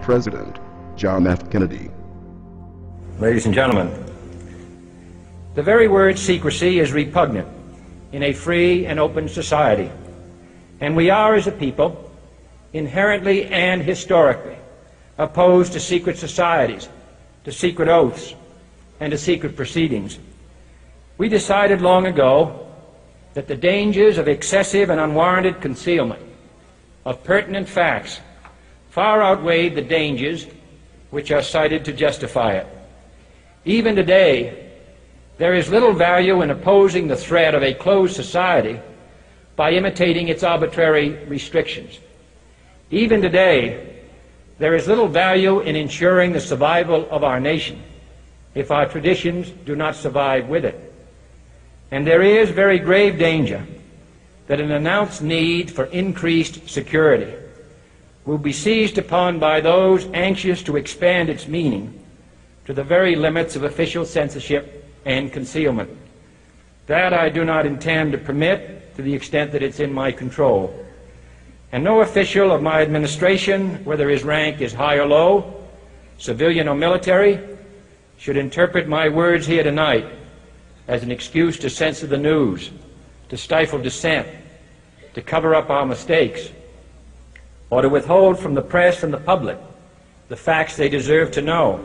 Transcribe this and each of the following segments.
President John F. Kennedy. Ladies and gentlemen, the very word secrecy is repugnant in a free and open society, and we are, as a people, inherently and historically opposed to secret societies, to secret oaths, and to secret proceedings. We decided long ago that the dangers of excessive and unwarranted concealment of pertinent facts far outweighed the dangers which are cited to justify it. Even today, there is little value in opposing the threat of a closed society by imitating its arbitrary restrictions. Even today, there is little value in ensuring the survival of our nation if our traditions do not survive with it. And there is very grave danger that an announced need for increased security will be seized upon by those anxious to expand its meaning to the very limits of official censorship and concealment. That I do not intend to permit to the extent that it's in my control. And no official of my administration, whether his rank is high or low, civilian or military, should interpret my words here tonight as an excuse to censor the news, to stifle dissent, to cover up our mistakes, or to withhold from the press and the public the facts they deserve to know.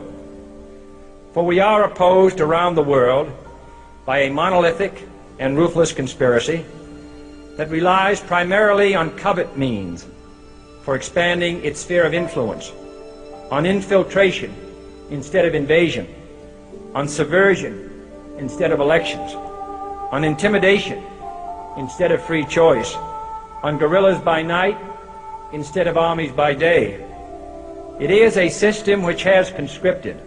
For we are opposed around the world by a monolithic and ruthless conspiracy that relies primarily on covert means for expanding its sphere of influence, on infiltration instead of invasion, on subversion instead of elections, on intimidation instead of free choice, on guerrillas by night instead of armies by day. It is a system which has conscripted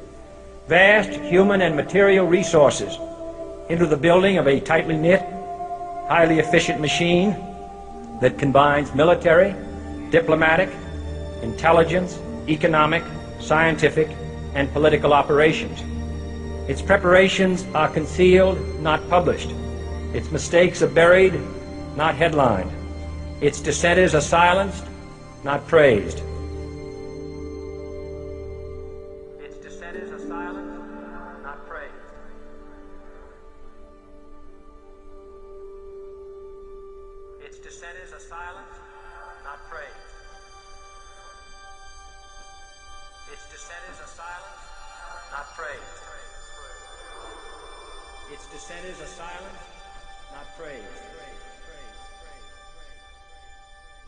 vast human and material resources into the building of a tightly knit, highly efficient machine that combines military, diplomatic, intelligence, economic, scientific, and political operations. Its preparations are concealed, not published. Its mistakes are buried, not headlined. Its dissenters are silenced, not praised. Its dissenters are silenced, not praised. Its dissenters are silenced, not praised. Its dissenters are silenced, not praised. Its dissenters are silenced, not praised.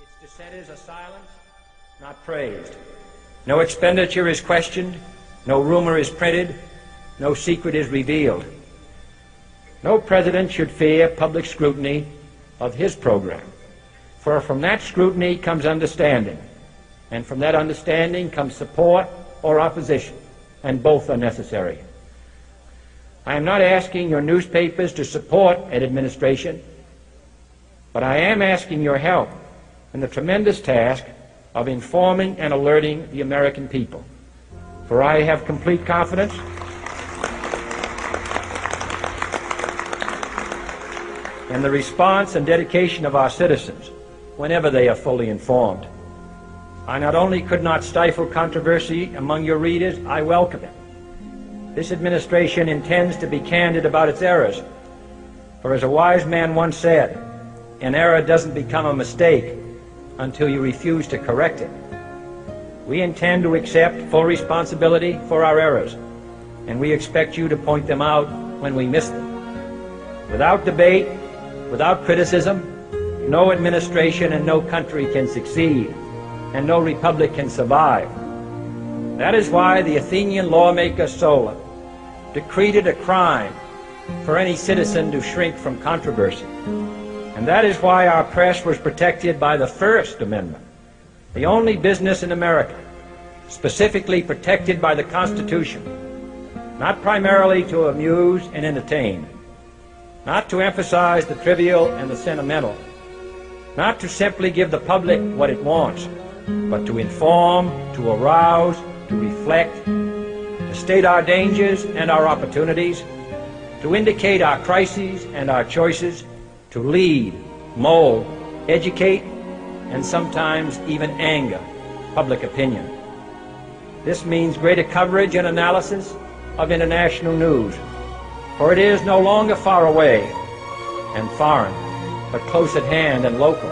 Its dissenters are silenced, not praised. No expenditure is questioned, no rumor is printed, no secret is revealed. No president should fear public scrutiny of his program, for from that scrutiny comes understanding, and from that understanding comes support or opposition, and both are necessary. I am not asking your newspapers to support an administration, but I am asking your help in the tremendous task of informing and alerting the American people. For I have complete confidence in the response and dedication of our citizens whenever they are fully informed. I not only could not stifle controversy among your readers, I welcome it. This administration intends to be candid about its errors, for as a wise man once said, an error doesn't become a mistake until you refuse to correct it. We intend to accept full responsibility for our errors, and we expect you to point them out when we miss them. Without debate, without criticism, no administration and no country can succeed, and no republic can survive. That is why the Athenian lawmaker Solon decreed it a crime for any citizen to shrink from controversy. And that is why our press was protected by the First Amendment, the only business in America specifically protected by the Constitution, not primarily to amuse and entertain, not to emphasize the trivial and the sentimental, not to simply give the public what it wants, but to inform, to arouse, to reflect, to state our dangers and our opportunities, to indicate our crises and our choices, to lead, mold, educate, and sometimes even anger public opinion. This means greater coverage and analysis of international news, for it is no longer far away and foreign, but close at hand and local.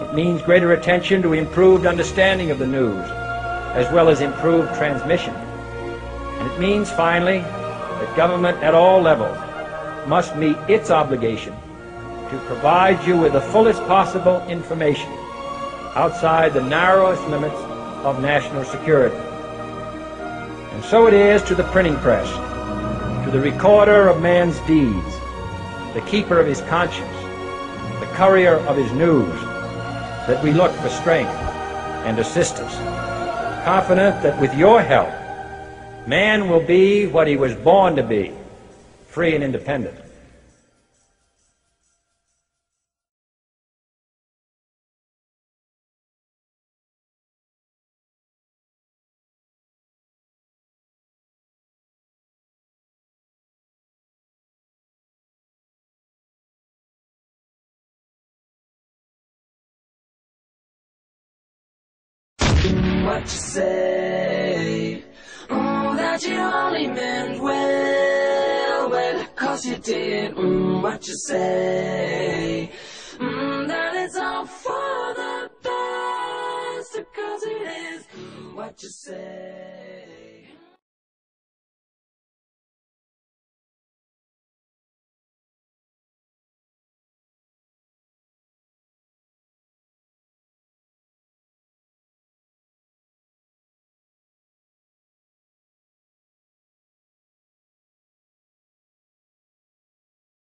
It means greater attention to improved understanding of the news, as well as improved transmission. And it means, finally, that government at all levels must meet its obligation to provide you with the fullest possible information outside the narrowest limits of national security. And so it is to the printing press, to the recorder of man's deeds, the keeper of his conscience, the courier of his news, that we look for strength and assistance, confident that with your help, man will be what he was born to be, free and independent. What you say? That you only meant well, well, 'cause you did. What you say? That it's all for the best, 'cause it is. What you say?